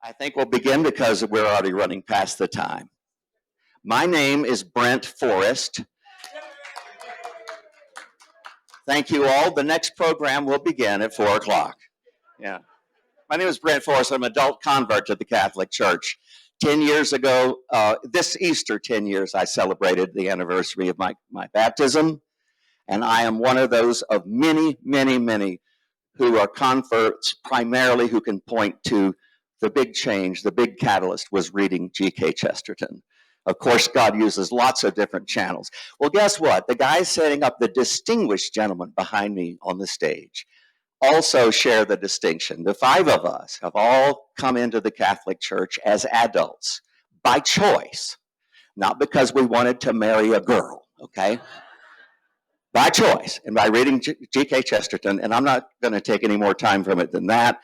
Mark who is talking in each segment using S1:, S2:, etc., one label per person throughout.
S1: I think we'll begin because we're already running past the time. My name is Brent Forrest. Thank you all. The next program will begin at 4 o'clock. Yeah. My name is Brent Forrest. I'm an adult convert to the Catholic Church. 10 years ago, this Easter, 10 years, I celebrated the anniversary of my baptism. And I am one of those of many, many, many who are converts, primarily who can point to the big change, the big catalyst was reading G.K. Chesterton. Of course, God uses lots of different channels. Well, guess what? The guy setting up, the distinguished gentleman behind me on the stage, also share the distinction. The 5 of us have all come into the Catholic Church as adults by choice, not because we wanted to marry a girl, okay? By choice and by reading G.K. Chesterton, and I'm not going to take any more time from it than that,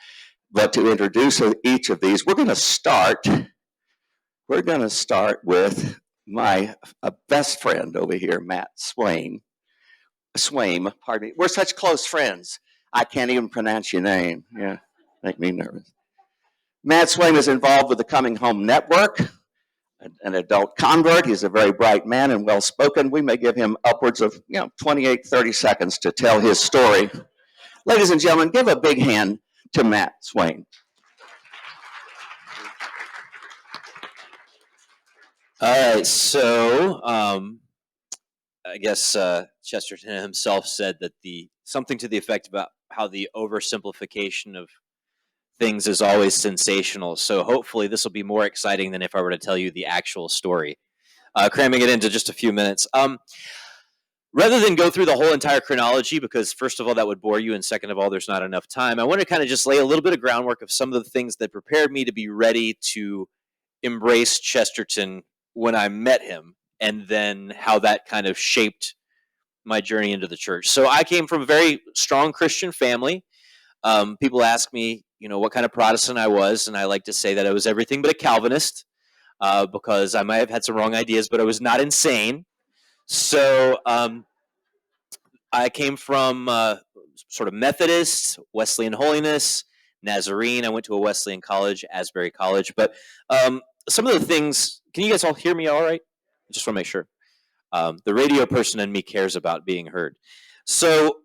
S1: but to introduce each of these, we're going to start with my best friend over here, Matt Swaim. Swaim, pardon me. We're such close friends, I can't even pronounce your name. Yeah, make me nervous. Matt Swaim is involved with the Coming Home Network, an adult convert. He's a very bright man and well-spoken. We may give him upwards of 28, 30 seconds to tell his story. Ladies and gentlemen, give a big hand to Matt Swaim.
S2: All right, so I guess Chesterton himself said that something to the effect about how the oversimplification of things is always sensational. So hopefully this will be more exciting than if I were to tell you the actual story. Cramming it into just a few minutes. Rather than go through the whole entire chronology, because first of all, that would bore you, and second of all, there's not enough time, I want to kind of just lay a little bit of groundwork of some of the things that prepared me to be ready to embrace Chesterton when I met him, and then how that kind of shaped my journey into the church. So I came from a very strong Christian family. People ask me, what kind of Protestant I was, and I like to say that I was everything but a Calvinist, because I might have had some wrong ideas, but I was not insane. So I came from sort of Methodist, Wesleyan Holiness, Nazarene. I went to a Wesleyan college, Asbury College. But some of the things, can you guys all hear me all right? I just want to make sure. The radio person in me cares about being heard. So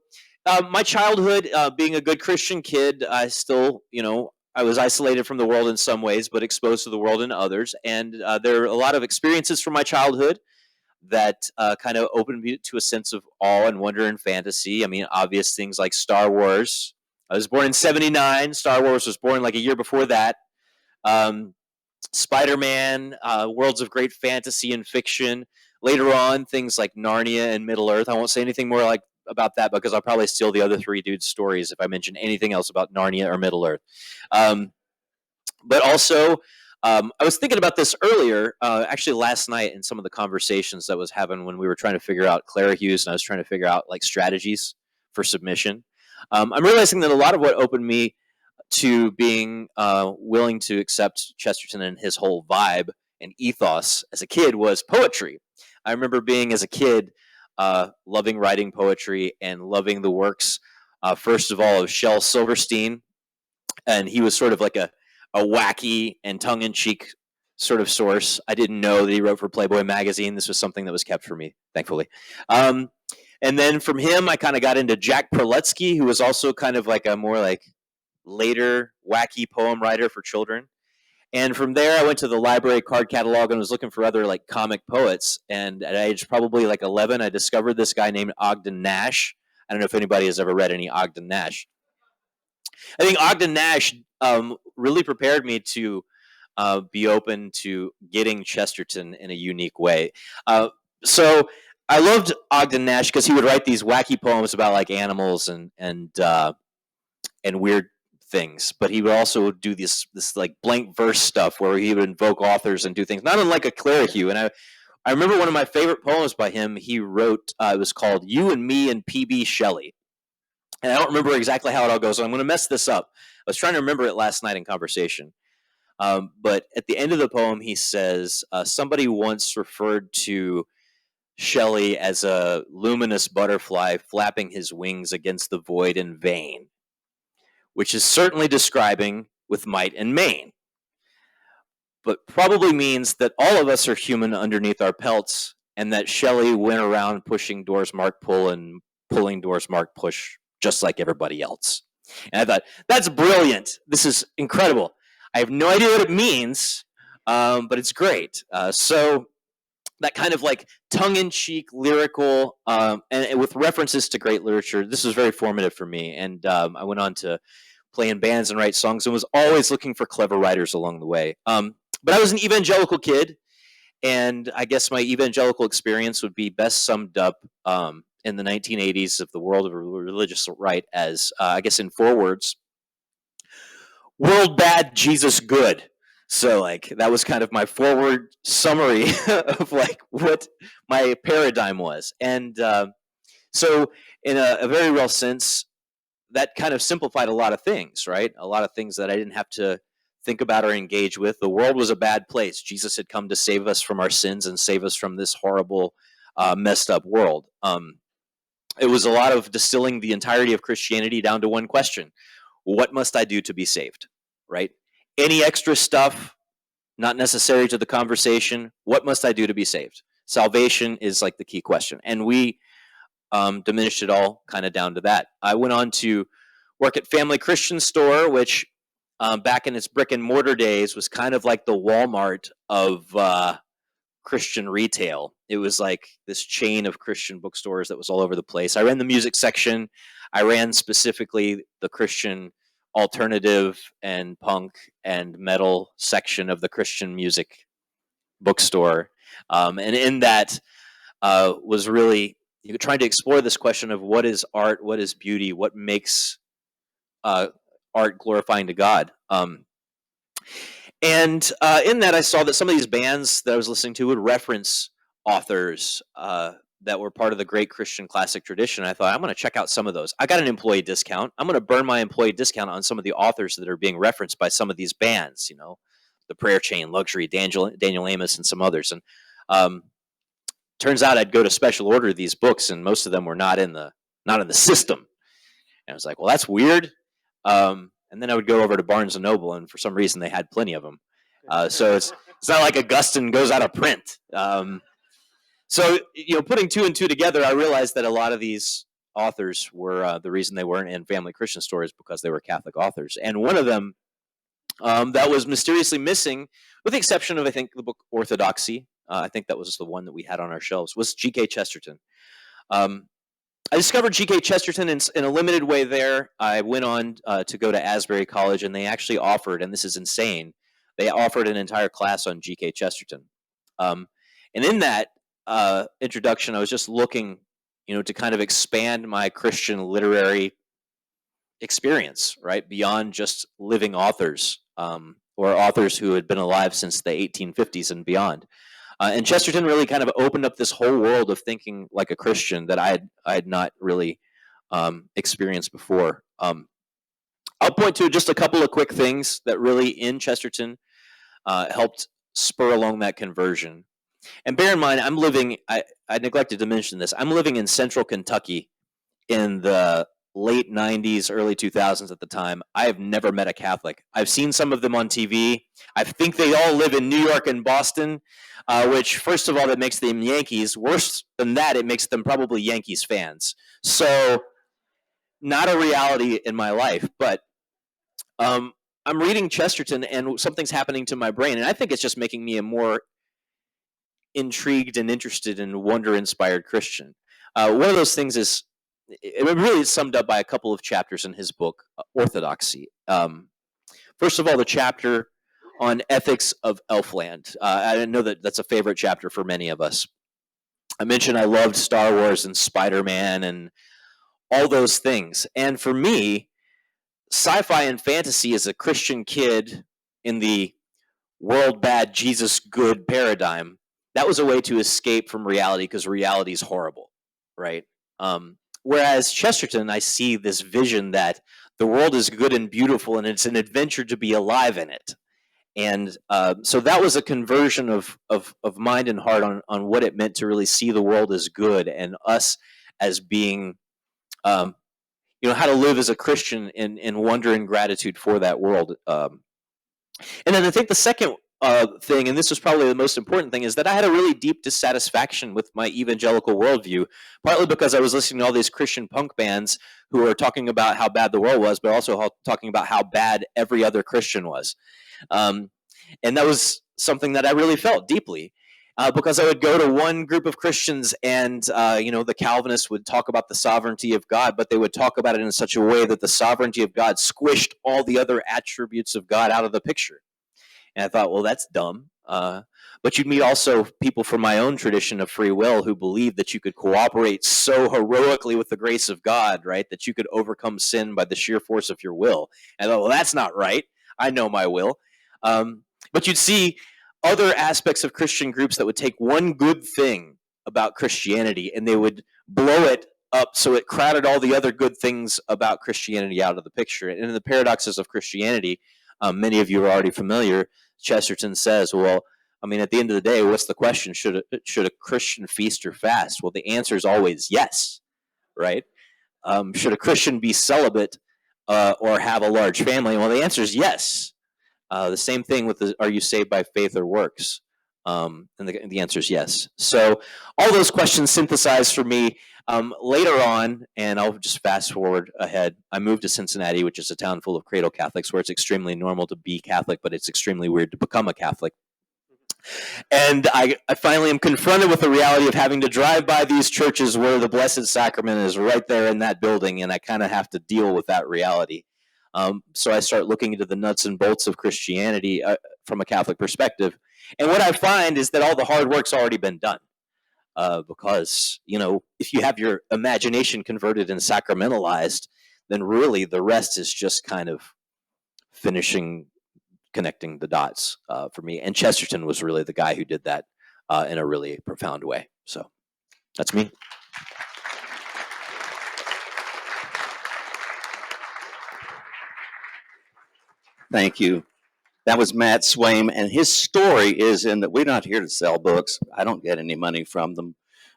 S2: my childhood, being a good Christian kid, I still, I was isolated from the world in some ways, but exposed to the world in others. And there are a lot of experiences from my childhood that kind of opened me to a sense of awe and wonder and fantasy. I mean, obvious things like Star Wars. I was born in 1979. Star Wars was born like a year before that. Spider-Man, worlds of great fantasy and fiction. Later on, things like Narnia and Middle-earth. I won't say anything more about that because I'll probably steal the other 3 dudes' stories if I mention anything else about Narnia or Middle-earth. But also, I was thinking about this earlier, actually last night in some of the conversations that I was having when we were trying to figure out Clara Hughes, and I was trying to figure out strategies for submission. I'm realizing that a lot of what opened me to being willing to accept Chesterton and his whole vibe and ethos as a kid was poetry. I remember being, as a kid, loving writing poetry and loving the works, first of all, of Shel Silverstein, and he was sort of like a wacky and tongue-in-cheek sort of source. I didn't know that he wrote for Playboy magazine. This was something that was kept from me, thankfully. And then from him, I kind of got into Jack Perletsky, who was also kind of like a more later wacky poem writer for children. And from there, I went to the library card catalog and was looking for other comic poets. And at age probably 11, I discovered this guy named Ogden Nash. I don't know if anybody has ever read any Ogden Nash. I think Ogden Nash really prepared me to be open to getting Chesterton in a unique way. So I loved Ogden Nash because he would write these wacky poems about animals and weird things, but he would also do this blank verse stuff where he would invoke authors and do things, not unlike a Clara Hugh. And I remember one of my favorite poems by him. He wrote, it was called "You and Me and P.B. Shelley." And I don't remember exactly how it all goes, so I'm going to mess this up. I was trying to remember it last night in conversation. But at the end of the poem, he says, somebody once referred to Shelley as a luminous butterfly flapping his wings against the void in vain, which is certainly describing with might and main. but probably means that all of us are human underneath our pelts, and that Shelley went around pushing doors marked pull and pulling doors marked push just like everybody else. And I thought, that's brilliant. This is incredible. I have no idea what it means, but it's great. So that kind of like tongue-in-cheek, lyrical, and with references to great literature, this was very formative for me. And I went on to play in bands and write songs and was always looking for clever writers along the way. But I was an evangelical kid, and I guess my evangelical experience would be best summed up in the 1980s of the world of religious right as, I guess in 4 words: world bad, Jesus good. So like that was kind of my forward summary of like what my paradigm was. And so in a very real sense, that kind of simplified a lot of things, right? A lot of things that I didn't have to think about or engage with. The world was a bad place. Jesus had come to save us from our sins and save us from this horrible, messed up world. It was a lot of distilling the entirety of Christianity down to one question: what must I do to be saved? Right? Any extra stuff, not necessary to the conversation. What must I do to be saved? Salvation is like the key question. And we diminished it all kind of down to that. I went on to work at Family Christian Store, which back in its brick and mortar days was kind of like the Walmart of Christian retail. It was like this chain of Christian bookstores that was all over the place. I ran the music section. I ran specifically the Christian alternative and punk and metal section of the Christian music bookstore. And in that was really trying to explore this question of what is art, what is beauty, what makes art glorifying to God. And in that, I saw that some of these bands that I was listening to would reference authors that were part of the great Christian classic tradition. I thought, I'm going to check out some of those. I got an employee discount. I'm going to burn my employee discount on some of the authors that are being referenced by some of these bands, The Prayer Chain, Luxury, Daniel Amos, and some others. And turns out I'd go to special order these books, and most of them were not in the system. And I was like, well, that's weird. And then I would go over to Barnes & Noble, and for some reason they had plenty of them. So it's not like Augustine goes out of print. So, putting 2 and 2 together, I realized that a lot of these authors were the reason they weren't in Family Christian Stores because they were Catholic authors. And one of them that was mysteriously missing, with the exception of, I think, the book Orthodoxy, I think that was the one that we had on our shelves, was G.K. Chesterton. I discovered G.K. Chesterton in a limited way there. I went on to go to Asbury College, and they actually offered, and this is insane, they offered an entire class on G.K. Chesterton. And in that introduction, I was just looking, to kind of expand my Christian literary experience, right, beyond just living authors or authors who had been alive since the 1850s and beyond. And Chesterton really kind of opened up this whole world of thinking like a Christian that I had not really experienced before. I'll point to just a couple of quick things that really in Chesterton helped spur along that conversion. And bear in mind, I neglected to mention this, I'm living in central Kentucky in the late 90s, early 2000s at the time. I have never met a Catholic. I've seen some of them on TV. I think they all live in New York and Boston, which, first of all, that makes them Yankees. Worse than that, it makes them probably Yankees fans. So not a reality in my life, but I'm reading Chesterton and something's happening to my brain, and I think it's just making me a more intrigued and interested and wonder-inspired Christian. One of those things is, it really is summed up by a couple of chapters in his book, Orthodoxy. First of all, the chapter on ethics of Elfland. I know that that's a favorite chapter for many of us. I mentioned I loved Star Wars and Spider-Man and all those things. And for me, sci-fi and fantasy as a Christian kid in the world bad, Jesus good paradigm, that was a way to escape from reality because reality is horrible, right? Whereas Chesterton, I see this vision that the world is good and beautiful and it's an adventure to be alive in it. And so that was a conversion of mind and heart on what it meant to really see the world as good and us as being, how to live as a Christian in wonder and gratitude for that world. And then I think the second thing, and this was probably the most important thing, is that I had a really deep dissatisfaction with my evangelical worldview, partly because I was listening to all these Christian punk bands who were talking about how bad the world was, but also talking about how bad every other Christian was. Um, and that was something that I really felt deeply. Because I would go to one group of Christians and, the Calvinists would talk about the sovereignty of God, but they would talk about it in such a way that the sovereignty of God squished all the other attributes of God out of the picture. And I thought, well, that's dumb. But you'd meet also people from my own tradition of free will who believe that you could cooperate so heroically with the grace of God, right, that you could overcome sin by the sheer force of your will. And I thought, well, that's not right. I know my will. But you'd see other aspects of Christian groups that would take one good thing about Christianity and they would blow it up so it crowded all the other good things about Christianity out of the picture. And in the paradoxes of Christianity, many of you are already familiar. Chesterton says, well, I mean, at the end of the day, what's the question? Should a Christian feast or fast? Well, the answer is always yes, right? Should a Christian be celibate or have a large family? Well, the answer is yes. The same thing with are you saved by faith or works? And the answer is yes. So all those questions synthesized for me. Later on, and I'll just fast forward ahead, I moved to Cincinnati, which is a town full of cradle Catholics, where it's extremely normal to be Catholic, but it's extremely weird to become a Catholic. And I finally am confronted with the reality of having to drive by these churches where the Blessed Sacrament is right there in that building, and I kind of have to deal with that reality. So I start looking into the nuts and bolts of Christianity from a Catholic perspective. And what I find is that all the hard work's already been done. Because, if you have your imagination converted and sacramentalized, then really the rest is just kind of connecting the dots for me. And Chesterton was really the guy who did that in a really profound way. So that's me.
S1: Thank you. That was Matt Swaim, and his story is in that we're not here to sell books. I don't get any money from them.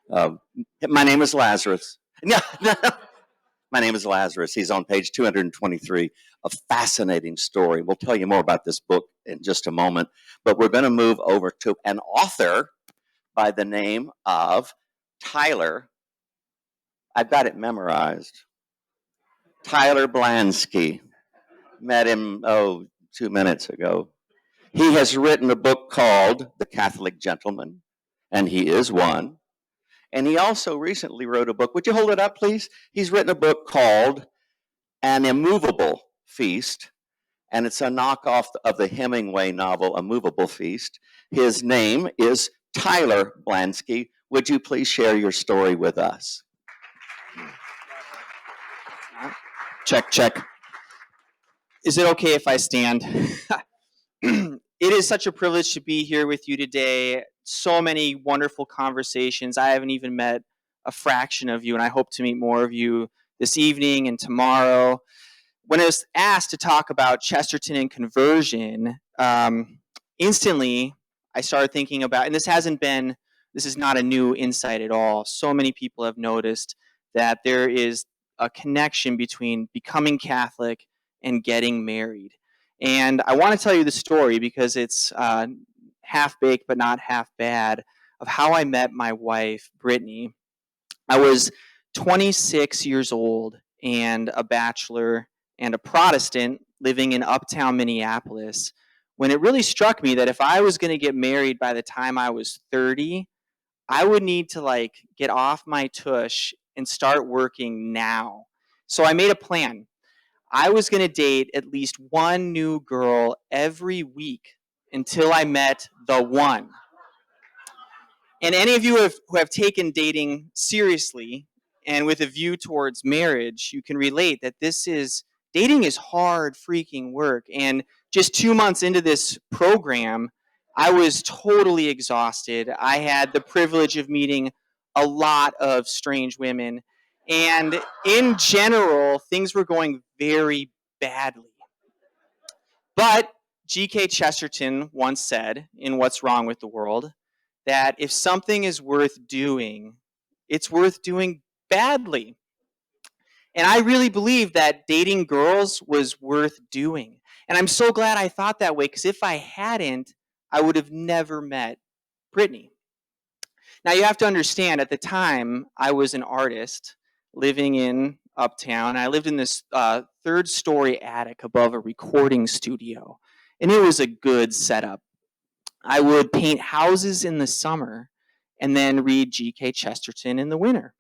S1: My name is Lazarus. No. My name is Lazarus. He's on page 223. A fascinating story. We'll tell you more about this book in just a moment, but we're going to move over to an author by the name of Tyler. I've got it memorized. Tyler Blanski. Met him, 2 minutes ago. He has written a book called The Catholic Gentleman, and he is one. And he also recently wrote a book. Would you hold it up, please? He's written a book called An Immovable Feast, and it's a knockoff of the Hemingway novel, A Movable Feast. His name is Tyler Blanski. Would you please share your story with us?
S3: Check, check. Is it okay if I stand? It is such a privilege to be here with you today. So many wonderful conversations. I haven't even met a fraction of you, and I hope to meet more of you this evening and tomorrow. When I was asked to talk about Chesterton and conversion, instantly I started thinking about, and this is not a new insight at all. So many people have noticed that there is a connection between becoming Catholic and getting married. And I want to tell you the story because it's half-baked but not half-bad of how I met my wife, Brittany. I was 26 years old and a bachelor and a Protestant living in uptown Minneapolis when it really struck me that if I was going to get married by the time I was 30, I would need to get off my tush and start working now. So I made a plan. I was going to date at least one new girl every week until I met the one. And any of you who have taken dating seriously and with a view towards marriage, you can relate that dating is hard freaking work. And just 2 months into this program, I was totally exhausted. I had the privilege of meeting a lot of strange women. And in general, things were going very badly. But G.K. Chesterton once said in What's Wrong with the World that if something is worth doing, it's worth doing badly. And I really believe that dating girls was worth doing. And I'm so glad I thought that way, because if I hadn't, I would have never met Brittany. Now, you have to understand, at the time, I was an artist living in Uptown. I lived in this third-story attic above a recording studio, and it was a good setup. I would paint houses in the summer and then read G.K. Chesterton in the winter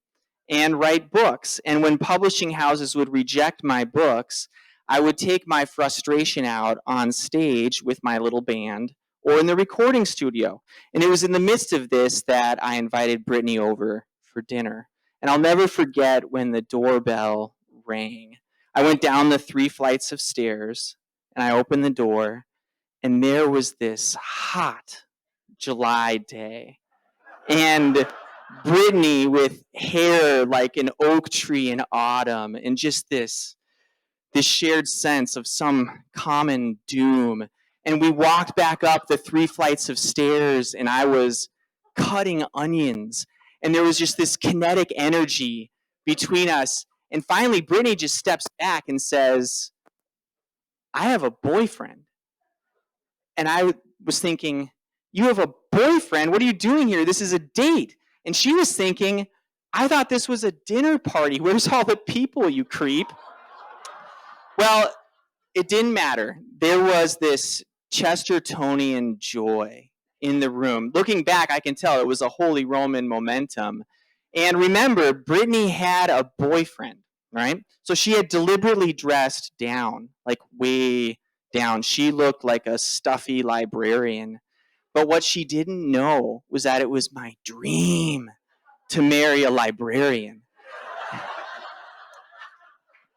S3: and write books. And when publishing houses would reject my books, I would take my frustration out on stage with my little band or in the recording studio. And it was in the midst of this that I invited Brittany over for dinner. And I'll never forget when the doorbell rang. I went down the 3 flights of stairs and I opened the door, and there was this hot July day. And Brittany with hair like an oak tree in autumn, and just this shared sense of some common doom. And we walked back up the 3 flights of stairs, and I was cutting onions, and there was just this kinetic energy between us. And finally, Brittany just steps back and says, "I have a boyfriend." And I was thinking, "You have a boyfriend? What are you doing here? This is a date." And she was thinking, "I thought this was a dinner party. Where's all the people, you creep?" Well, it didn't matter. There was this Chestertonian joy in the room. Looking back, I can tell it was a Holy Roman momentum. And remember, Brittany had a boyfriend, right? So she had deliberately dressed down, like way down. She looked like a stuffy librarian. But what she didn't know was that it was my dream to marry a librarian.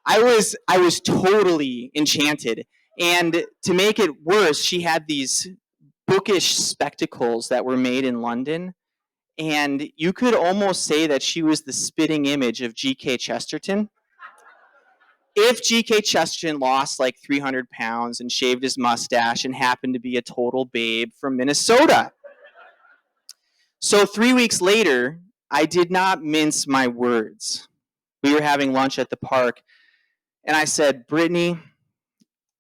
S3: I was totally enchanted. And to make it worse, she had these bookish spectacles that were made in London. And you could almost say that she was the spitting image of G.K. Chesterton. If G.K. Chesterton lost like 300 pounds and shaved his mustache and happened to be a total babe from Minnesota. So 3 weeks later, I did not mince my words. We were having lunch at the park, and I said, "Brittany,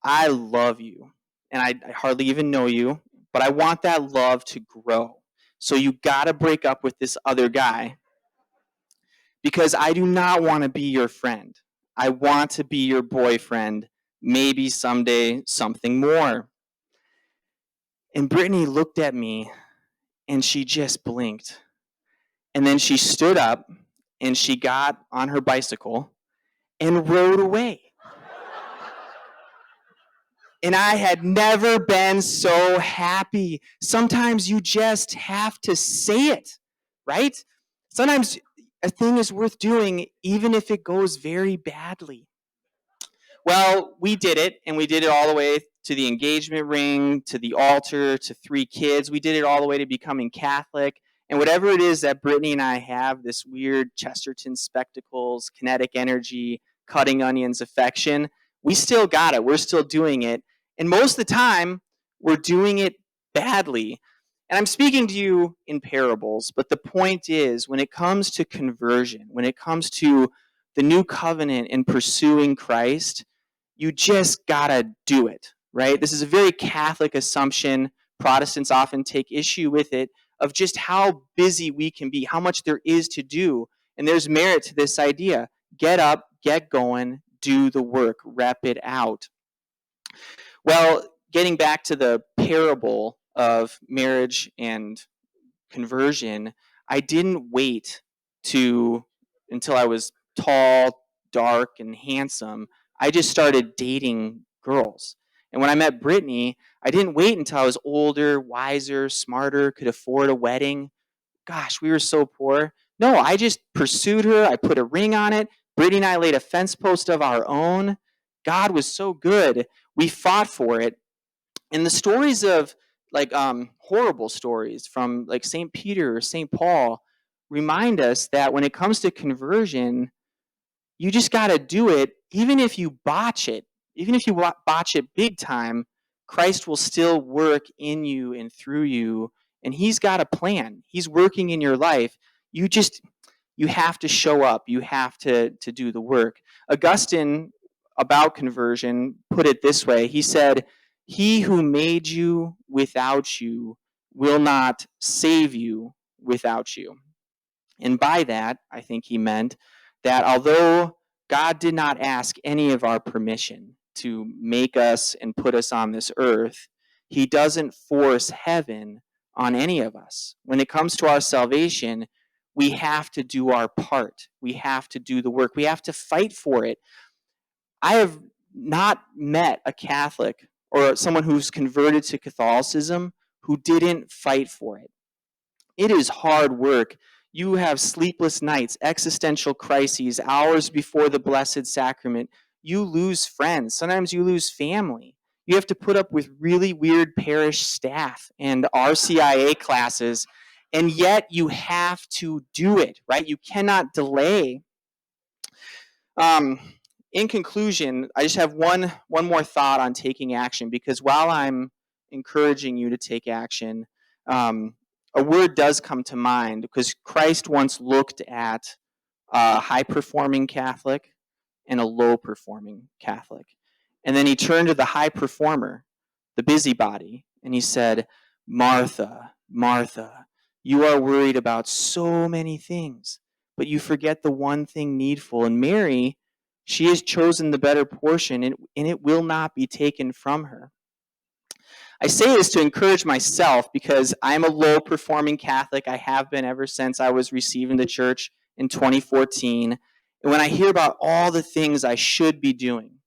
S3: I love you, and I hardly even know you, but I want that love to grow. So you got to break up with this other guy, because I do not want to be your friend. I want to be your boyfriend, maybe someday something more." And Brittany looked at me, and she just blinked. And then she stood up, and she got on her bicycle and rode away. And I had never been so happy. Sometimes you just have to say it, right? Sometimes a thing is worth doing even if it goes very badly. Well, we did it, and we did it all the way to the engagement ring, to the altar, to 3 kids. We did it all the way to becoming Catholic. And whatever it is that Brittany and I have, this weird Chesterton spectacles, kinetic energy, cutting onions affection, we still got it. We're still doing it. And most of the time, we're doing it badly. And I'm speaking to you in parables, but the point is, when it comes to conversion, when it comes to the new covenant and pursuing Christ, you just gotta do it, right? This is a very Catholic assumption. Protestants often take issue with it, of just how busy we can be, how much there is to do. And there's merit to this idea. Get up, get going, do the work, rep it out. Well, getting back to the parable of marriage and conversion, I didn't wait until I was tall, dark, and handsome. I just started dating girls. And when I met Brittany, I didn't wait until I was older, wiser, smarter, could afford a wedding. Gosh, we were so poor. No, I just pursued her. I put a ring on it. Brittany and I laid a fence post of our own. God was so good. We fought for it. And the stories of horrible stories from like St. Peter or St. Paul remind us that when it comes to conversion, you just got to do it. Even if you botch it, even if you botch it big time, Christ will still work in you and through you. And he's got a plan. He's working in your life. You have to show up. You have to do the work. Augustine, about conversion, put it this way. He said, He who made you without you will not save you without you. And by that, I think he meant that although God did not ask any of our permission to make us and put us on this earth, he doesn't force heaven on any of us. When it comes to our salvation, we have to do our part. We have to do the work. We have to fight for it. I have not met a Catholic or someone who's converted to Catholicism who didn't fight for it. It is hard work. You have sleepless nights, existential crises, hours before the Blessed Sacrament. You lose friends. Sometimes you lose family. You have to put up with really weird parish staff and RCIA classes, and yet you have to do it, right? You cannot delay. In conclusion, I just have one more thought on taking action, because while I'm encouraging you to take action, a word does come to mind, because Christ once looked at a high-performing Catholic and a low-performing Catholic. And then he turned to the high performer, the busybody, and he said, "Martha, Martha, you are worried about so many things, but you forget the one thing needful. And Mary, she has chosen the better portion, and it will not be taken from her." I say this to encourage myself, because I'm a low-performing Catholic. I have been ever since I was received in the church in 2014. And when I hear about all the things I should be doing,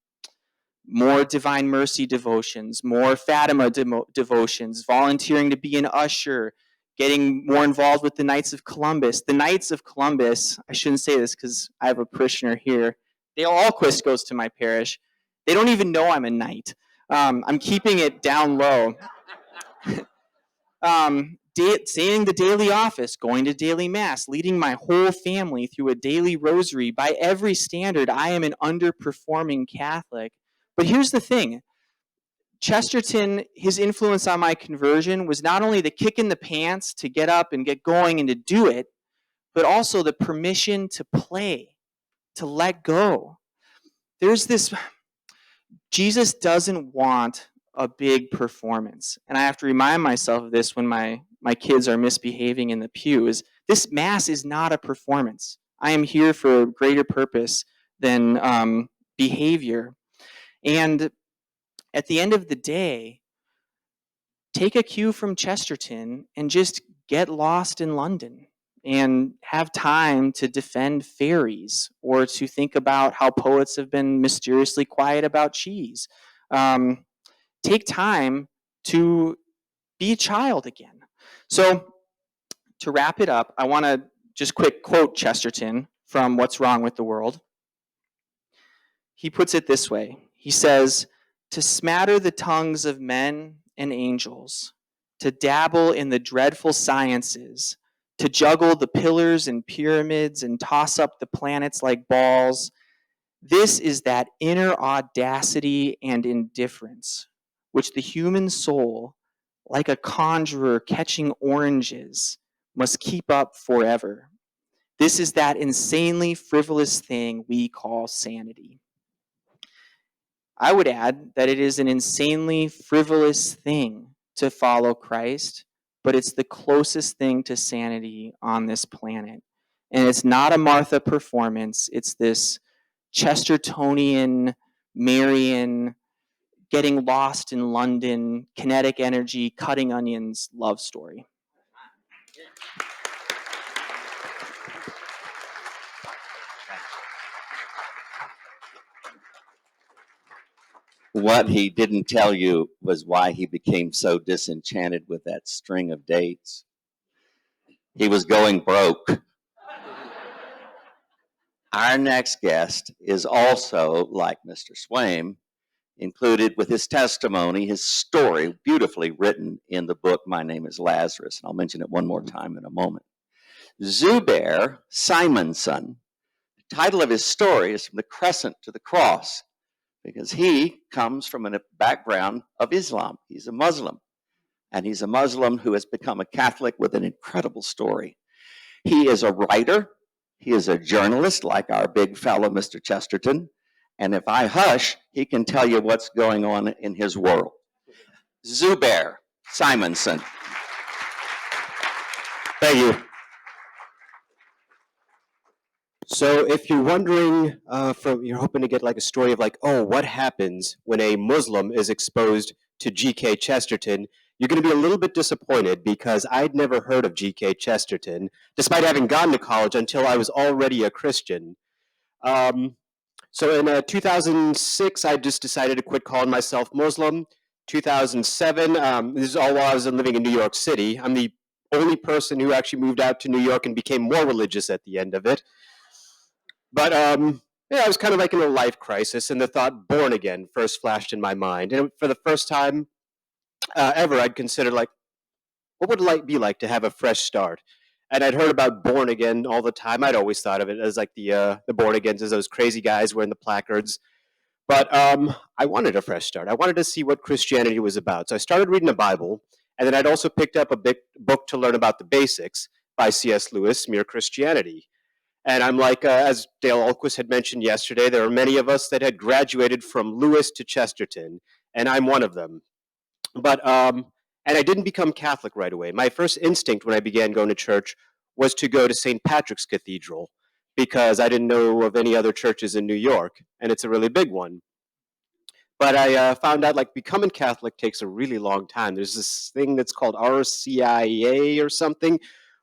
S3: more Divine Mercy devotions, more Fatima devotions, volunteering to be an usher, getting more involved with the Knights of Columbus. The Knights of Columbus, I shouldn't say this because I have a parishioner here. Dale Alquist goes to my parish. They don't even know I'm a knight. I'm keeping it down low. Saying the daily office, going to daily mass, leading my whole family through a daily rosary. By every standard, I am an underperforming Catholic. But here's the thing. Chesterton, his influence on my conversion was not only the kick in the pants to get up and get going and to do it, but also the permission to play, to let go. There's this, Jesus doesn't want a big performance. And I have to remind myself of this when my kids are misbehaving in the pew, is this Mass is not a performance. I am here for a greater purpose than behavior. And at the end of the day, take a cue from Chesterton and just get lost in London and have time to defend fairies, or to think about how poets have been mysteriously quiet about cheese. Take time to be a child again. So to wrap it up, I want to just quick quote Chesterton from What's Wrong with the World. He puts it this way. He says, "To smatter the tongues of men and angels, to dabble in the dreadful sciences, to juggle the pillars and pyramids and toss up the planets like balls, this is that inner audacity and indifference which the human soul, like a conjurer catching oranges, must keep up forever. This is that insanely frivolous thing we call sanity." I would add that it is an insanely frivolous thing to follow Christ, but it's the closest thing to sanity on this planet. And it's not a Martha performance. It's this Chestertonian, Marian, getting lost in London, kinetic energy, cutting onions love story.
S1: What he didn't tell you was why he became so disenchanted with that string of dates. He was going broke. Our next guest is also, like Mr. Swaim, included with his testimony, his story, beautifully written in the book, My Name is Lazarus. And I'll mention it one more time in a moment. Zubair Simonson, the title of his story is From the Crescent to the Cross, because he comes from a background of Islam. He's a Muslim, and he's a Muslim who has become a Catholic with an incredible story. He is a writer. He is a journalist, like our big fellow, Mr. Chesterton. And if I hush, he can tell you what's going on in his world. Zubair, Simonson.
S4: Thank you. So if you're wondering, you're hoping to get like a story of like, oh, what happens when a Muslim is exposed to G.K. Chesterton, you're going to be a little bit disappointed because I'd never heard of G.K. Chesterton, despite having gone to college until I was already a Christian. So in 2006, I just decided to quit calling myself Muslim. 2007, this is all while I was living in New York City. I'm the only person who actually moved out to New York and became more religious at the end of it. But yeah, I was kind of like in a life crisis, and the thought "born again" first flashed in my mind. And for the first time ever, I'd considered like, what would life be like to have a fresh start? And I'd heard about born again all the time. I'd always thought of it as like the born agains as those crazy guys wearing the placards. But I wanted a fresh start. I wanted to see what Christianity was about. So I started reading the Bible, and then I'd also picked up a big book to learn about the basics by C.S. Lewis, Mere Christianity. And I'm like, as Dale Ahlquist had mentioned yesterday, there are many of us that had graduated from Lewis to Chesterton, and I'm one of them. But and I didn't become Catholic right away. My first instinct when I began going to church was to go to St. Patrick's Cathedral because I didn't know of any other churches in New York, and it's a really big one. But I found out like becoming Catholic takes a really long time. There's this thing that's called RCIA or something.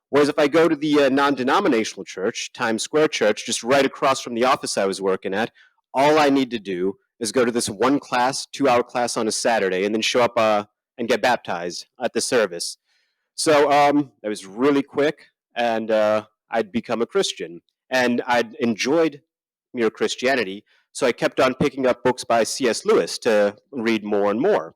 S4: Whereas if I go to the non-denominational church, Times Square Church, just right across from the office I was working at, all I need to do is go to this one class, 2-hour class on a Saturday, and then show up and get baptized at the service. So that was really quick, and I'd become a Christian. And I'd enjoyed Mere Christianity, so I kept on picking up books by C.S. Lewis to read more and more.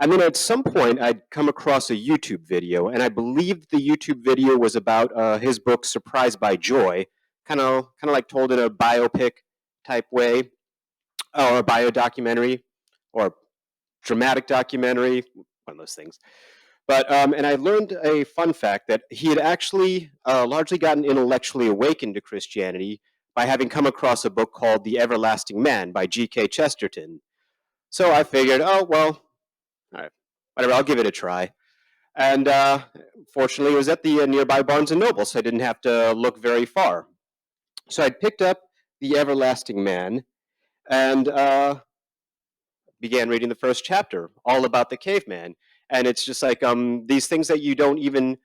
S4: And then at some point, I'd come across a YouTube video, and I believe the YouTube video was about his book, Surprised by Joy, kind of like told in a biopic type way, or a bio-documentary, or dramatic documentary, one of those things. But, and I learned a fun fact that he had actually largely gotten intellectually awakened to Christianity by having come across a book called The Everlasting Man by G.K. Chesterton. So I figured, oh, well, all right, whatever, I'll give it a try. And fortunately, it was at the nearby Barnes & Noble, so I didn't have to look very far. So I picked up The Everlasting Man and began reading the first chapter, all about the caveman. And it's just like these things that you don't even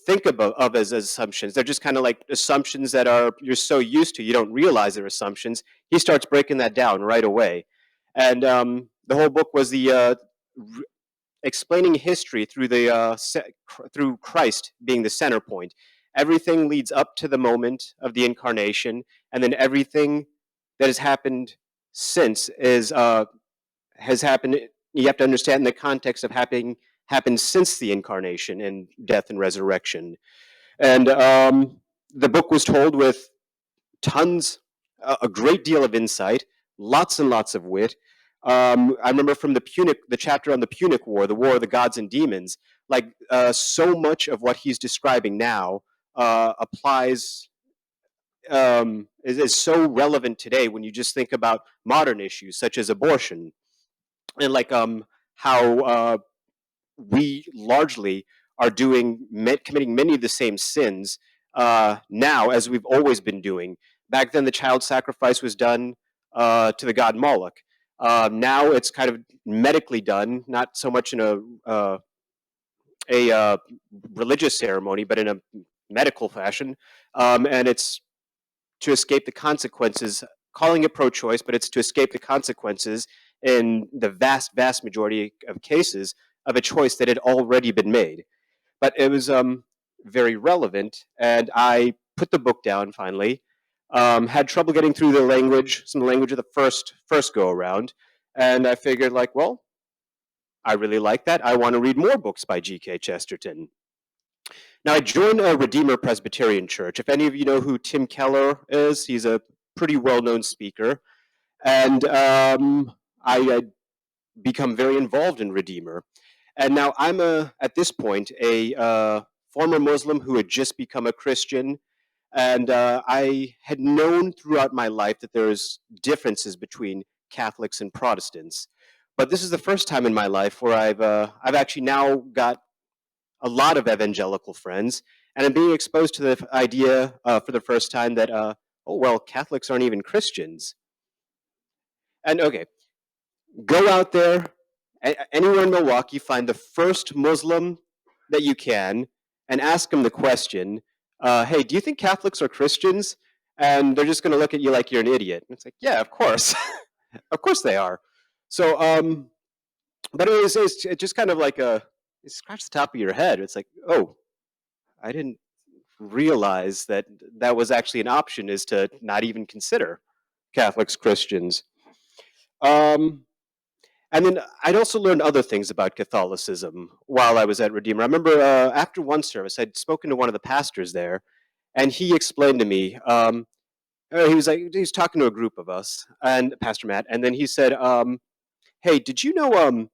S4: think of as assumptions. They're just kind of like assumptions that you're so used to, you don't realize they're assumptions. He starts breaking that down right away. And the whole book was the explaining history through through Christ being the center point. Everything leads up to the moment of the incarnation, and then everything that has happened since has happened. You have to understand in the context of happened since the incarnation and death and resurrection. And the book was told with a great deal of insight, lots and lots of wit. I remember from the chapter on the Punic War, the War of the Gods and Demons, like so much of what he's describing now applies, is so relevant today when you just think about modern issues such as abortion and like how we largely are committing many of the same sins now as we've always been doing. Back then, the child sacrifice was done to the god Moloch. Now it's kind of medically done, not so much in a religious ceremony, but in a medical fashion, and it's to escape the consequences. Calling it pro-choice, but it's to escape the consequences in the vast, vast majority of cases of a choice that had already been made. But it was very relevant, and I put the book down finally. Had trouble getting through some language of the first go around, and I figured like, well, I really like that. I want to read more books by G.K. Chesterton. Now I joined a Redeemer Presbyterian Church. If any of you know who Tim Keller is, he's a pretty well-known speaker, and I become very involved in Redeemer. And now I'm at this point a former Muslim who had just become a Christian, and I had known throughout my life that there's differences between Catholics and Protestants. But this is the first time in my life where I've actually now got a lot of evangelical friends, and I'm being exposed to the idea for the first time that oh well, Catholics aren't even Christians. And okay, go out there, anywhere in Milwaukee, find the first Muslim that you can, and ask them the question, "Hey, do you think Catholics are Christians?" And they're just going to look at you like you're an idiot. And it's like, yeah, of course, of course they are. So, but it's just kind of like you scratch the top of your head. It's like, oh, I didn't realize that that was actually an option, is to not even consider Catholics Christians. Um, and then I'd also learned other things about Catholicism while I was at Redeemer. I remember after one service, I'd spoken to one of the pastors there, and he explained to me. He was talking to a group of us, and Pastor Matt, and then he said, "Hey, did you know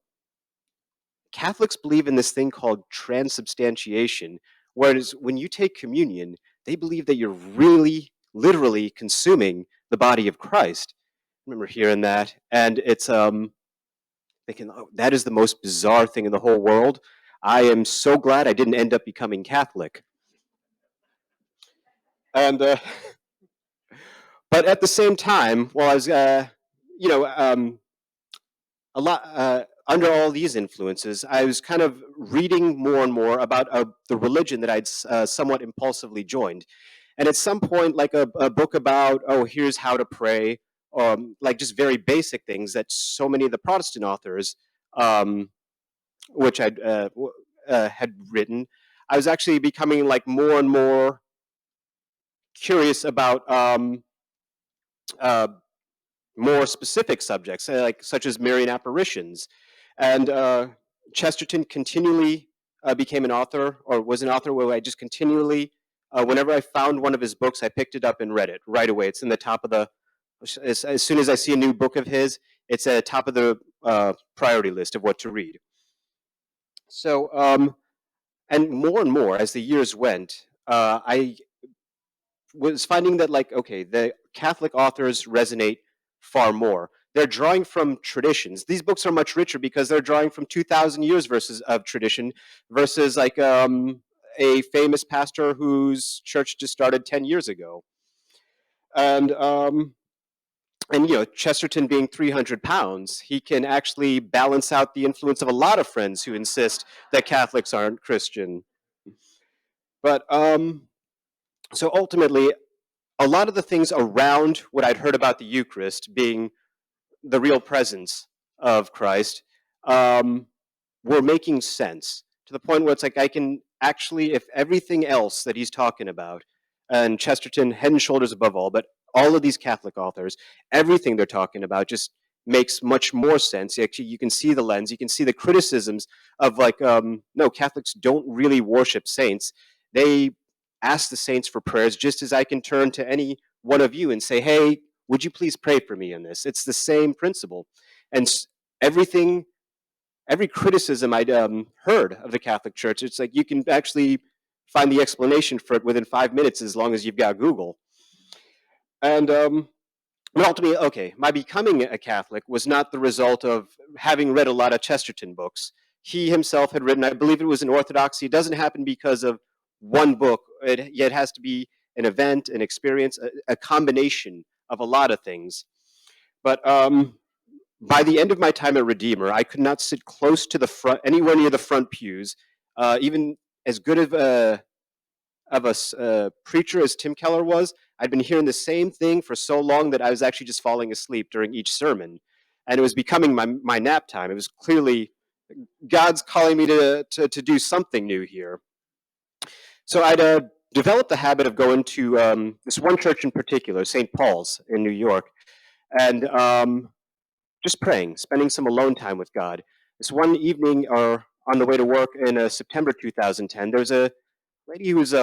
S4: Catholics believe in this thing called transubstantiation, whereas when you take communion, they believe that you're really, literally consuming the body of Christ." I remember hearing that, and it's thinking, oh, that is the most bizarre thing in the whole world. I am so glad I didn't end up becoming Catholic. And but at the same time, while I was, you know, a lot under all these influences, I was kind of reading more and more about the religion that I'd somewhat impulsively joined. And at some point, like a book about, oh, here's how to pray, like just very basic things that so many of the Protestant authors, which I had written, I was actually becoming like more and more curious about uh, more specific subjects, like such as Marian apparitions. And Chesterton continually became an author, or was an author where I just continually, whenever I found one of his books, I picked it up and read it right away. It's in the top of the, as soon as I see a new book of his, it's at the top of the priority list of what to read. So, and more as the years went, I was finding that, like, okay, the Catholic authors resonate far more. They're drawing from traditions. These books are much richer because they're drawing from 2,000 years versus of tradition versus like a famous pastor whose church just started 10 years ago. And you know, Chesterton being 300 pounds, he can actually balance out the influence of a lot of friends who insist that Catholics aren't Christian. But so ultimately, a lot of the things around what I'd heard about the Eucharist being the real presence of Christ were making sense, to the point where it's like I can actually, if everything else that he's talking about, and Chesterton head and shoulders above all, but all of these Catholic authors, everything they're talking about just makes much more sense. Actually, you can see the lens, you can see the criticisms of like, no, Catholics don't really worship saints. They ask the saints for prayers, just as I can turn to any one of you and say, hey, would you please pray for me in this? It's the same principle. And everything, every criticism I'd heard of the Catholic Church, it's like you can actually find the explanation for it within 5 minutes as long as you've got Google. And but ultimately, okay, my becoming a Catholic was not the result of having read a lot of Chesterton books. He himself had written, I believe it was in Orthodoxy. It doesn't happen because of one book. It has to be an event, an experience, a combination of a lot of things. But by the end of my time at Redeemer, I could not sit close to the front, anywhere near the front pews. Even as good of a preacher as Tim Keller was, I'd been hearing the same thing for so long that I was actually just falling asleep during each sermon. And it was becoming my nap time. It was clearly God's calling me to do something new here. So I'd developed the habit of going to this one church in particular, St. Paul's in New York, and just praying, spending some alone time with God. This one evening, or on the way to work in September 2010, there was a lady who was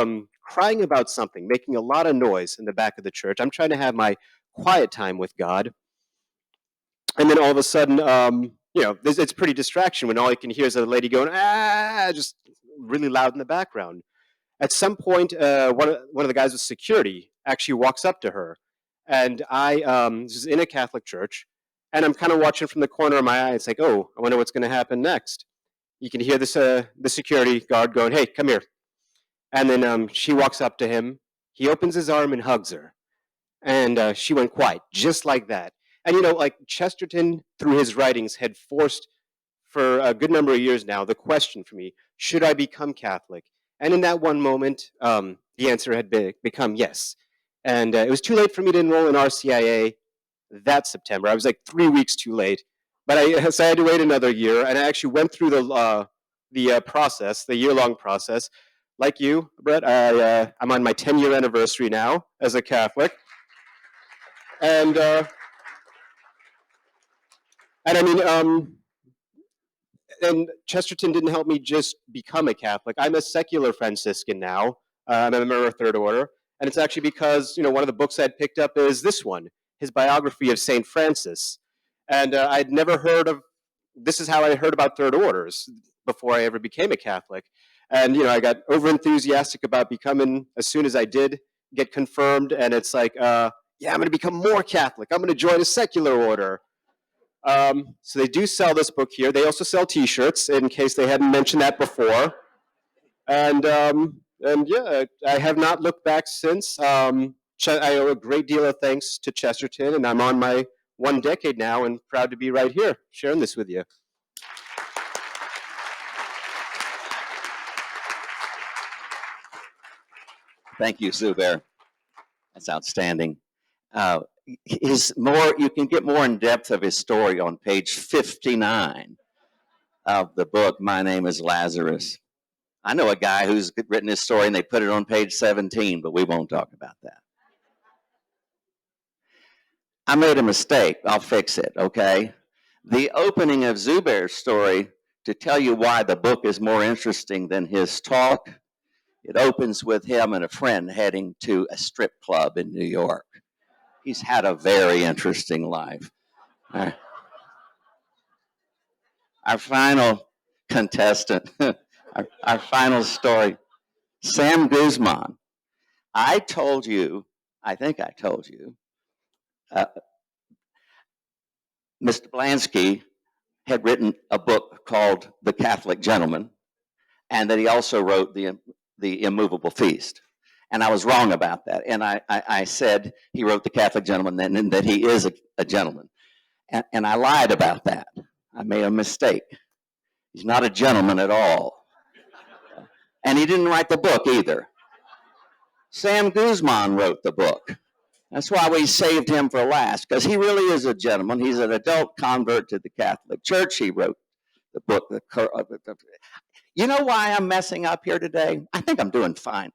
S4: crying about something, making a lot of noise in the back of the church. I'm trying to have my quiet time with God. And then all of a sudden, you know, it's pretty distraction when all you can hear is a lady going, ah, just really loud in the background. At some point, one of the guys with security actually walks up to her. And this is in a Catholic church. And I'm kind of watching from the corner of my eye. It's like, oh, I wonder what's going to happen next. You can hear this, the security guard going, hey, come here. And then she walks up to him. He opens his arm and hugs her. And she went quiet, just like that. And, like Chesterton, through his writings, had forced for a good number of years now the question for me, should I become Catholic? And in that one moment, the answer had become yes. And it was too late for me to enroll in RCIA that September. I was like 3 weeks too late. But so I had to wait another year, and I actually went through the process, the year-long process. Like you, Brett, I'm on my 10-year anniversary now as a Catholic. And I mean, and Chesterton didn't help me just become a Catholic. I'm a secular Franciscan now. I'm a member of Third Order. And it's actually because, one of the books I'd picked up is this one, his biography of St. Francis. And I'd never heard of, this is how I heard about Third Orders before I ever became a Catholic. And, I got overenthusiastic about becoming, as soon as I did get confirmed. And it's like, yeah, I'm going to become more Catholic. I'm going to join a secular order. So they do sell this book here. They also sell T-shirts, in case they hadn't mentioned that before. And yeah, I have not looked back since. I owe a great deal of thanks to Chesterton, and I'm on my 1 decade now, and proud to be right here sharing this with you.
S1: Thank you, Zubair. That's outstanding. You can get more in depth of his story on page 59 of the book, My Name is Lazarus. I know a guy who's written his story and they put it on page 17, but we won't talk about that. I made a mistake. I'll fix it, okay? The opening of Zubair's story, to tell you why the book is more interesting than his talk, it opens with him and a friend heading to a strip club in New York. He's had a very interesting life. Our final contestant, our final story, Sam Guzman. I think I told you, Mr. Blanski had written a book called The Catholic Gentleman, and that he also wrote the Immovable Feast. And I was wrong about that. And I said he wrote The Catholic Gentleman and that he is a gentleman. And I lied about that. I made a mistake. He's not a gentleman at all. And he didn't write the book either. Sam Guzman wrote the book. That's why we saved him for last, because he really is a gentleman. He's an adult convert to the Catholic Church. He wrote the book. You know why I'm messing up here today? I think I'm doing fine.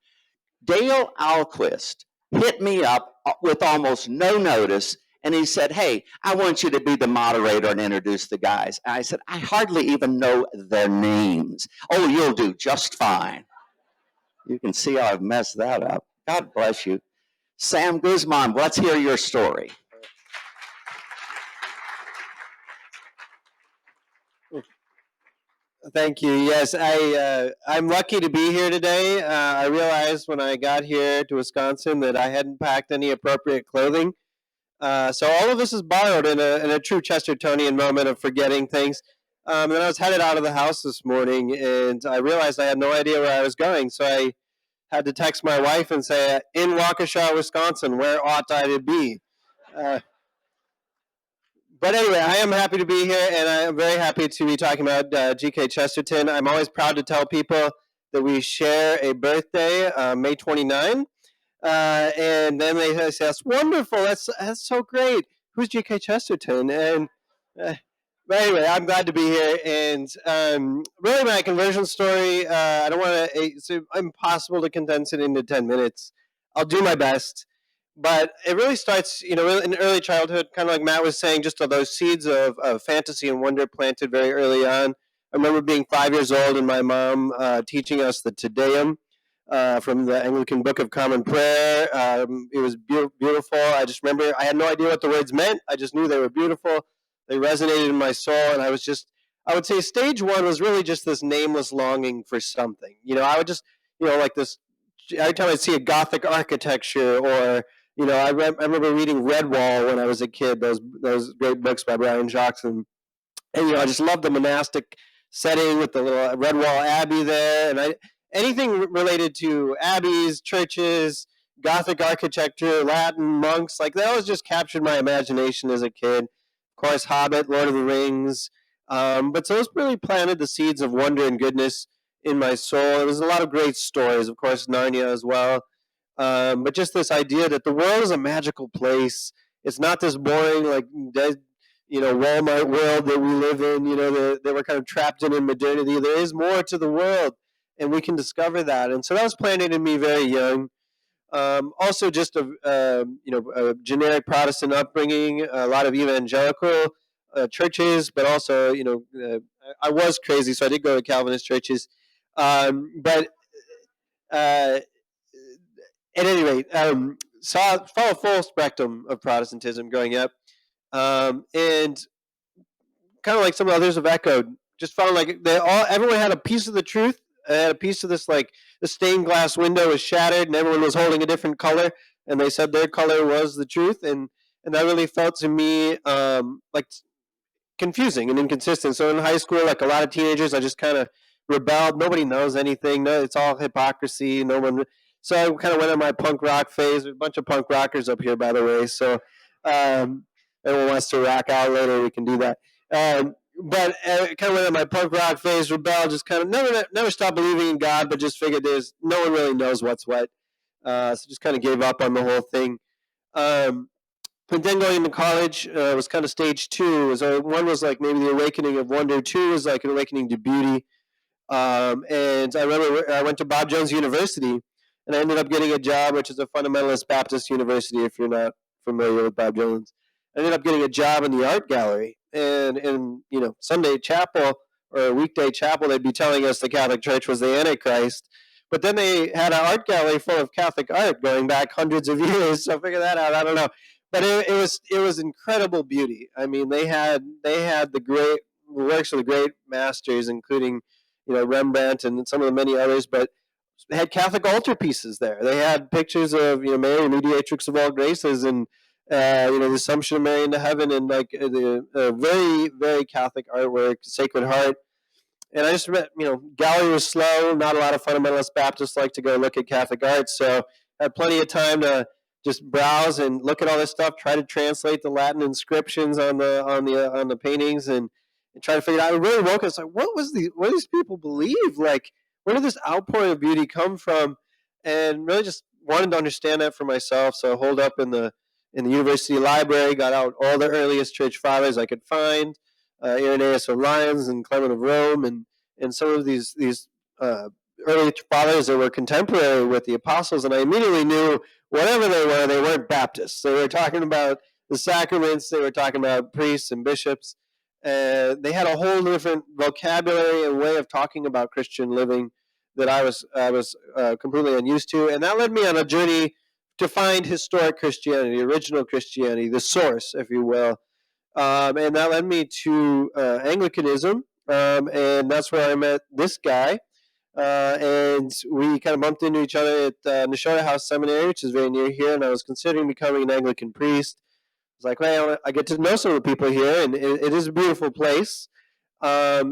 S1: Dale Alquist hit me up with almost no notice, and he said, hey, I want you to be the moderator and introduce the guys. And I said, I hardly even know their names. Oh, you'll do just fine. You can see how I've messed that up. God bless you. Sam Guzman, let's hear your story.
S5: Thank you. Yes, I'm lucky to be here today. I realized when I got here to Wisconsin that I hadn't packed any appropriate clothing. So all of this is borrowed in a true Chestertonian moment of forgetting things. And I was headed out of the house this morning, and I realized I had no idea where I was going. So I had to text my wife and say, in Waukesha, Wisconsin, where ought I to be? But anyway, I am happy to be here, and I am very happy to be talking about G.K. Chesterton. I'm always proud to tell people that we share a birthday, May 29. And then they say, that's wonderful. That's so great. Who's G.K. Chesterton? And but anyway, I'm glad to be here. And really, my conversion story, I don't want to, it's impossible to condense it into 10 minutes. I'll do my best. But it really starts, in early childhood, kind of like Matt was saying, just all those seeds of fantasy and wonder planted very early on. I remember being 5 years old and my mom teaching us the Te Deum from the Anglican Book of Common Prayer. It was beautiful. I just remember I had no idea what the words meant. I just knew they were beautiful. They resonated in my soul. And I would say stage one was really just this nameless longing for something. I would just, like this, every time I'd see a Gothic architecture or I remember reading Redwall when I was a kid. Those great books by Brian Jackson, and I just loved the monastic setting with the little Redwall Abbey there, and anything related to abbeys, churches, Gothic architecture, Latin monks, like that always just captured my imagination as a kid. Of course, Hobbit, Lord of the Rings, but those really planted the seeds of wonder and goodness in my soul. There was a lot of great stories, of course, Narnia as well, but just this idea that the world is a magical place. It's not this boring, like dead, Walmart world that we live in, that we're kind of trapped in modernity. There is more to the world, and we can discover that. And so that was planted in me very young. Also, just a generic Protestant upbringing, a lot of evangelical churches, but also, I was crazy, so I did go to Calvinist churches. But at any rate, saw a full spectrum of Protestantism growing up. And kind of like some others have echoed, just found like everyone had a piece of the truth. They had a piece of this, like the stained glass window was shattered and everyone was holding a different color, and they said their color was the truth, and that really felt to me like confusing and inconsistent. So in high school, like a lot of teenagers, I just kind of rebelled. Nobody knows anything. No, it's all hypocrisy. No one. So I kind of went on my punk rock phase. There's a bunch of punk rockers up here, by the way. So anyone wants to rock out later, we can do that. But I kind of went on my punk rock phase, rebelled, just kind of never stopped believing in God, but just figured no one really knows what's what. So just kind of gave up on the whole thing. But then going into college was kind of stage two. So one was like maybe the awakening of wonder. Two was like an awakening to beauty. And I remember I went to Bob Jones University, and I ended up getting a job, which is a fundamentalist Baptist university, if you're not familiar with Bob Jones. I ended up getting a job in the art gallery. And in Sunday chapel or weekday chapel, they'd be telling us the Catholic Church was the Antichrist. But then they had an art gallery full of Catholic art going back hundreds of years. So figure that out. I don't know. But it was incredible beauty. I mean, they had the great works of the great masters, including Rembrandt and some of the many others. But they had Catholic altarpieces there. They had pictures of Mary, mediatrix of all graces, and the Assumption of Mary into heaven, and like the very, very Catholic artwork, Sacred Heart. And I just gallery was slow. Not a lot of fundamentalist Baptists like to go look at Catholic art, so I had plenty of time to just browse and look at all this stuff. Try to translate the Latin inscriptions on the paintings, and try to figure it out. I really woke up. Like, what do these people believe? Like, where did this outpouring of beauty come from? And really just wanted to understand that for myself. So I holed up in the university library, got out all the earliest church fathers I could find, Irenaeus of Lyons and Clement of Rome, and some of these early fathers that were contemporary with the apostles. And I immediately knew whatever they weren't Baptists. They were talking about the sacraments. They were talking about priests and bishops. They had a whole different vocabulary and way of talking about Christian living that I was completely unused to. And that led me on a journey to find historic Christianity, original Christianity, the source, if you will. And that led me to Anglicanism, and that's where I met this guy. And we kind of bumped into each other at Nashotah House Seminary, which is very near here, and I was considering becoming an Anglican priest. I was like, well, I get to know some of the people here, and it is a beautiful place. So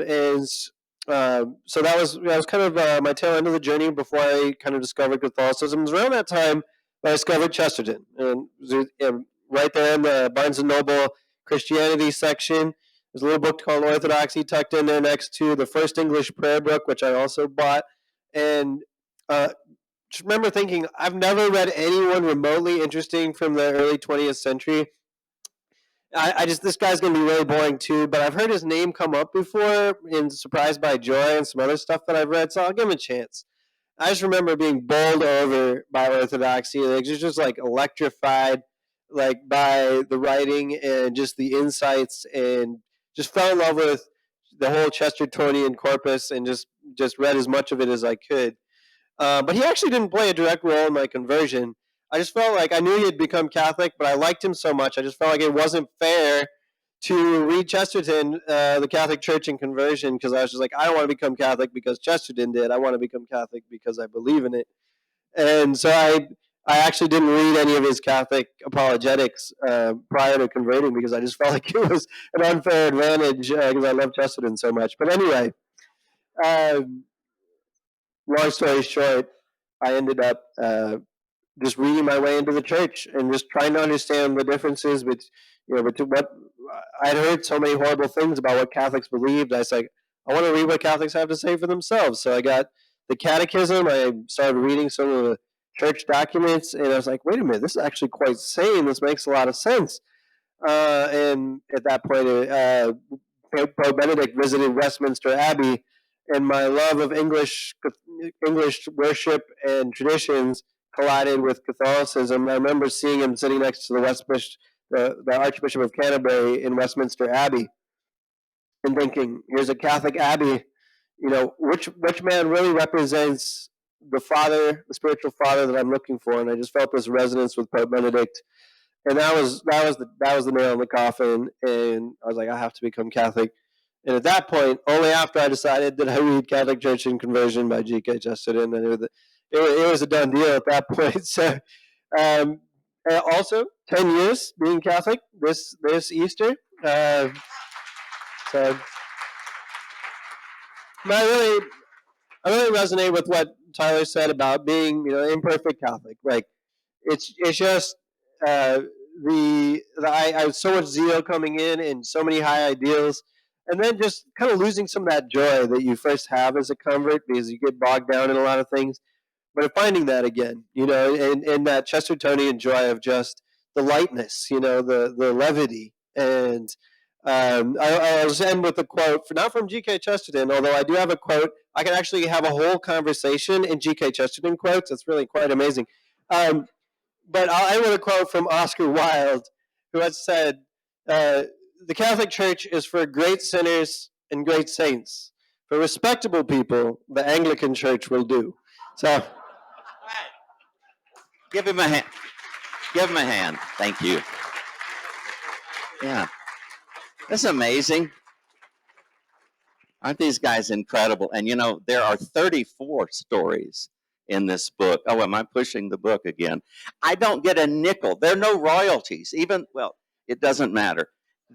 S5: that was kind of my tail end of the journey before I kind of discovered Catholicism. It was around that time I discovered Chesterton, and right there in the Barnes & Noble Christianity section, there's a little book called Orthodoxy tucked in there next to the First English Prayer Book, which I also bought. And just remember thinking, I've never read anyone remotely interesting from the early 20th century. This guy's going to be really boring too, but I've heard his name come up before in Surprised by Joy and some other stuff that I've read, so I'll give him a chance. I just remember being bowled over by Orthodoxy, like just like electrified, like by the writing and just the insights, and just fell in love with the whole Chestertonian corpus, and just read as much of it as I could. But he actually didn't play a direct role in my conversion. I just felt like I knew he had become Catholic, but I liked him so much. I just felt like it wasn't fair to read Chesterton, the Catholic Church and conversion, because I was just like, I don't want to become Catholic because Chesterton did. I want to become Catholic because I believe in it. And so I I actually didn't read any of his Catholic apologetics prior to converting because I just felt like it was an unfair advantage because I love Chesterton so much. But anyway, um, long story short, I ended up just reading my way into the church and just trying to understand the differences between what I'd heard so many horrible things about what Catholics believed. I was like, I want to read what Catholics have to say for themselves. So I got the Catechism. I started reading some of the church documents, and I was like, wait a minute, this is actually quite sane. This makes a lot of sense. And at that point, Pope Benedict visited Westminster Abbey, and my love of English worship and traditions collided with Catholicism. I remember seeing him sitting next to the Archbishop of Canterbury in Westminster Abbey, and thinking, here's a Catholic abbey. Which man really represents the father, the spiritual father that I'm looking for? And I just felt this resonance with Pope Benedict, and that was the nail in the coffin. And I was like, I have to become Catholic. And at that point, only after I decided that I read Catholic Church and Conversion by G.K. Chesterton, and it was a done deal at that point. So, and also 10 years being Catholic this Easter. So I really resonate with what Tyler said about being, imperfect Catholic. Like it's just I have so much zeal coming in and so many high ideals, and then just kind of losing some of that joy that you first have as a convert because you get bogged down in a lot of things. But finding that again, and that Chestertonian joy of just the lightness, the levity. And I'll just end with a quote, not from G.K. Chesterton, although I do have a quote. I can actually have a whole conversation in G.K. Chesterton quotes. It's really quite amazing. But I'll end with a quote from Oscar Wilde, who has said, the Catholic Church is for great sinners and great saints. For respectable people, the Anglican Church will do. So,
S1: Give him a hand. Give him a hand. Thank you. Yeah. That's amazing. Aren't these guys incredible? And there are 34 stories in this book. Oh, am I pushing the book again? I don't get a nickel. There are no royalties. It doesn't matter.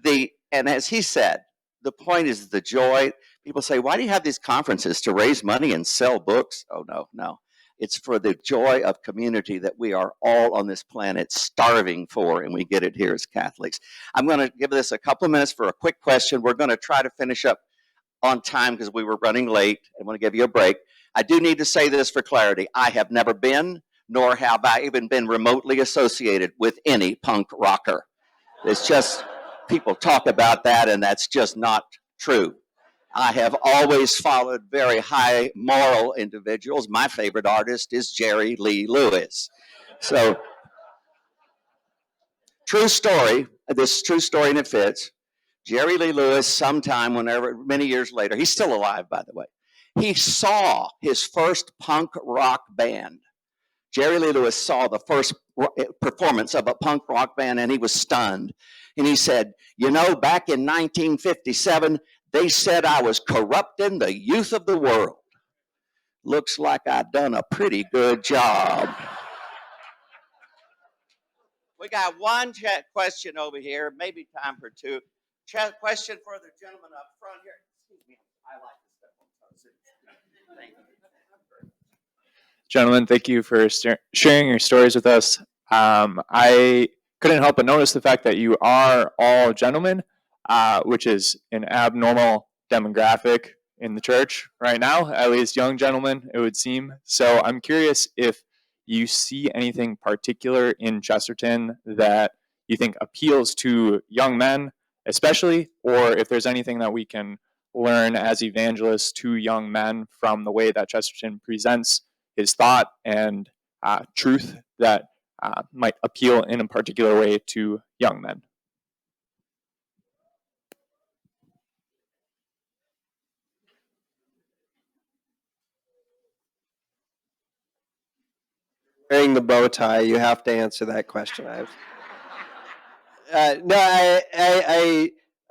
S1: And as he said, the point is the joy. People say, why do you have these conferences? To raise money and sell books? Oh, no. It's for the joy of community that we are all on this planet starving for, and we get it here as Catholics. I'm going to give this a couple of minutes for a quick question. We're going to try to finish up on time because we were running late. I want to give you a break. I do need to say this for clarity. I have never been, nor have I even been remotely associated with any punk rocker. It's just, people talk about that, and that's just not true. I have always followed very high moral individuals. My favorite artist is Jerry Lee Lewis. So, true story, this is true story and it fits. Jerry Lee Lewis, sometime, many years later, he's still alive, by the way, he saw his first punk rock band. Jerry Lee Lewis saw the first performance of a punk rock band, and he was stunned. And he said, back in 1957, they said I was corrupting the youth of the world. Looks like I've done a pretty good job. We got one chat question over here, maybe time for two. Chat question for the gentleman up front here. Excuse me, I like to step on toes. Thank you.
S6: Gentlemen, thank you for sharing your stories with us. I couldn't help but notice the fact that you are all gentlemen, which is an abnormal demographic in the church right now, at least young gentlemen, it would seem. So I'm curious if you see anything particular in Chesterton that you think appeals to young men, especially, or if there's anything that we can learn as evangelists to young men from the way that Chesterton presents his thought and truth that might appeal in a particular way to young men.
S5: wearing the bow tie, you have to answer that question.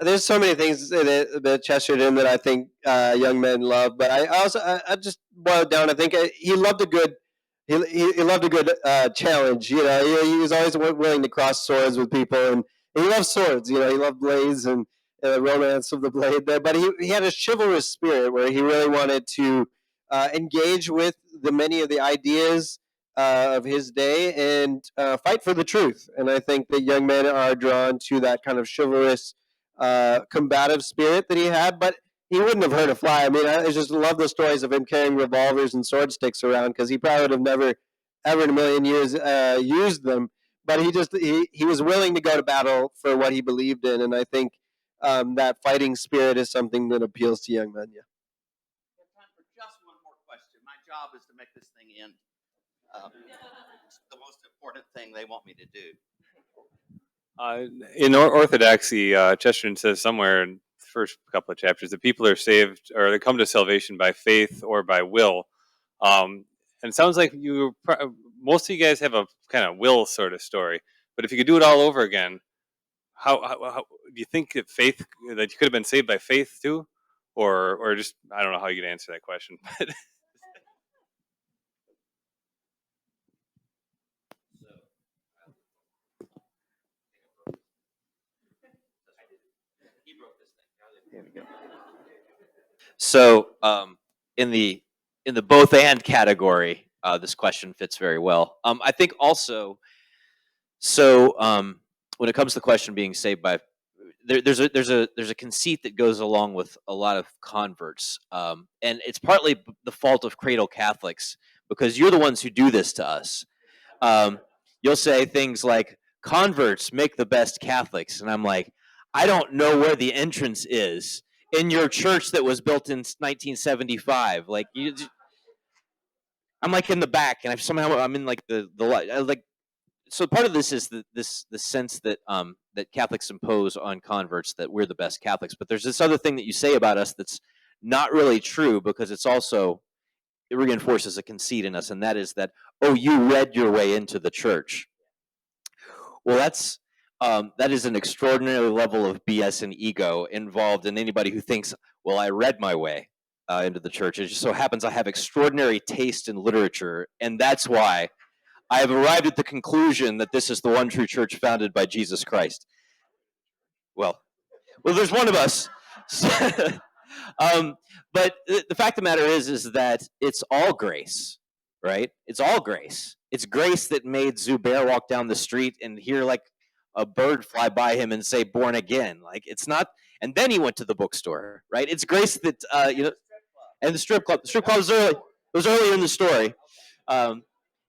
S5: There's so many things that Chesterton that I think young men love, but I just boiled down. I think he loved a good he loved a good challenge. You know, he was always willing to cross swords with people, and he loved swords. You know, he loved blades and romance of the blade there. But he had a chivalrous spirit where he really wanted to engage with the many of the ideas of his day and fight for the truth. And I think that young men are drawn to that kind of chivalrous, combative spirit that he had. But he wouldn't have hurt a fly. I mean, I just love the stories of him carrying revolvers and sword sticks around because he probably would have never, ever in a million years used them. But he was willing to go to battle for what he believed in, and I think that fighting spirit is something that appeals to young men. Yeah.
S1: We have time for just one more question. My job is to make this thing end. It's the most important thing they want me to do.
S7: In Orthodoxy, Chesterton says somewhere in the first couple of chapters that people are saved or they come to salvation by faith or by will. And it sounds like most of you guys have a kind of will sort of story. But if you could do it all over again, how do you think that you could have been saved by faith too, or just I don't know how you could answer that question. But
S2: So, in the both and category, this question fits very well. I think also, when it comes to the question being saved by, there's a conceit that goes along with a lot of converts, and it's partly the fault of cradle Catholics because you're the ones who do this to us. You'll say things like converts make the best Catholics, and I'm like, I don't know where the entrance is in your church that was built in 1975. Like I'm like in the back, and I'm in like the like. So part of this is the sense that that Catholics impose on converts that we're the best Catholics. But there's this other thing that you say about us that's not really true because it reinforces a conceit in us, and that is that you read your way into the church. Well, that is an extraordinary level of BS and ego involved in anybody who thinks, well, I read my way into the church. It just so happens I have extraordinary taste in literature, and that's why I have arrived at the conclusion that this is the one true church founded by Jesus Christ. Well, there's one of us. But the fact of the matter is that it's all grace, right? It's all grace. It's grace that made Zubair walk down the street and hear like a bird fly by him and say "born again." Like it's not. And then he went to the bookstore, right? It's grace that and the strip club. The strip club was early. It was earlier in the story.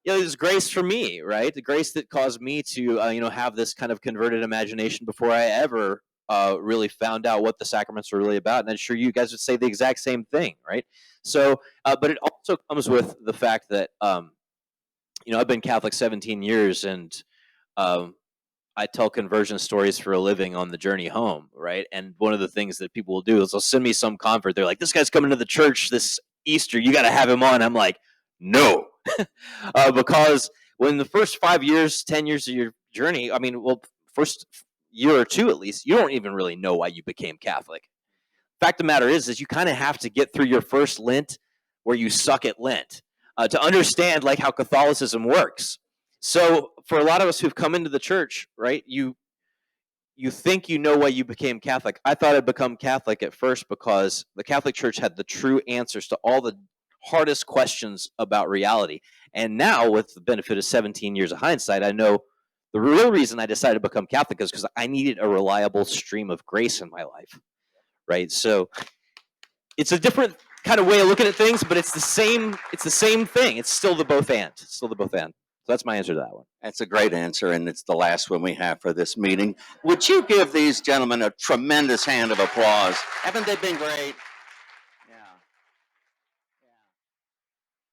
S2: There's grace for me, right? The grace that caused me to have this kind of converted imagination before I ever really found out what the sacraments are really about. And I'm sure you guys would say the exact same thing, right? So, but it also comes with the fact that, I've been Catholic 17 years and I tell conversion stories for a living on the journey home, right? And one of the things that people will do is they'll send me some convert. They're like, this guy's coming to the church this Easter. You got to have him on. I'm like, no, because when the first 5 years, 10 years of your journey, first year or two at least, you don't even really know why you became Catholic. Fact of the matter is you kind of have to get through your first Lent where you suck at Lent to understand like how Catholicism works. So for a lot of us who've come into the church, right, you think you know why you became Catholic. I thought I'd become Catholic at first because the Catholic Church had the true answers to all the hardest questions about reality. And now, with the benefit of 17 years of hindsight, I know the real reason I decided to become Catholic is because I needed a reliable stream of grace in my life, right? So it's a different kind of way of looking at things, but it's the same thing. It's still the both and. So that's my answer to that one.
S1: That's a great answer, and it's the last one we have for this meeting. Would you give these gentlemen a tremendous hand of applause? Haven't they been great?